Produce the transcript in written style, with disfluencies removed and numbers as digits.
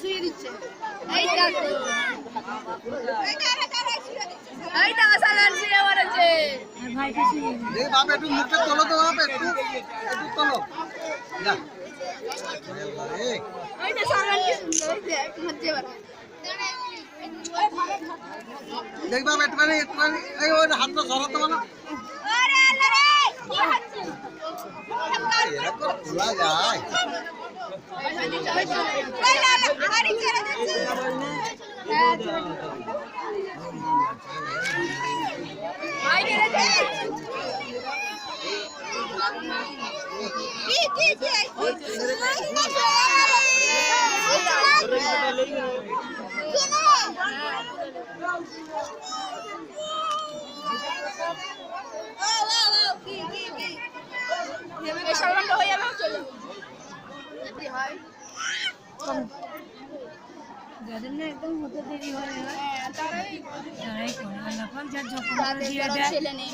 শুয়ে দিচ্ছে এইটা তো এইটা সালান শুয়ে পড়েছে ভাইকে শুয়ে দে বাপ একটু মুখটা তোলো তো বাপ একটু তোলো যা এইটা সালান কি সুন্দর হইছে মজা বাড়া দেখ বাপ একটুখানি এই ওই হাতটা সরাতে বলো আরে আল্লাহ রে কি হচ্ছে এরকম খোলা যায় যাদের না একদম হতে দেরি হয় তারাই করে আল্লাহ যার যখন দিয়ে দেয় ছেলে নেই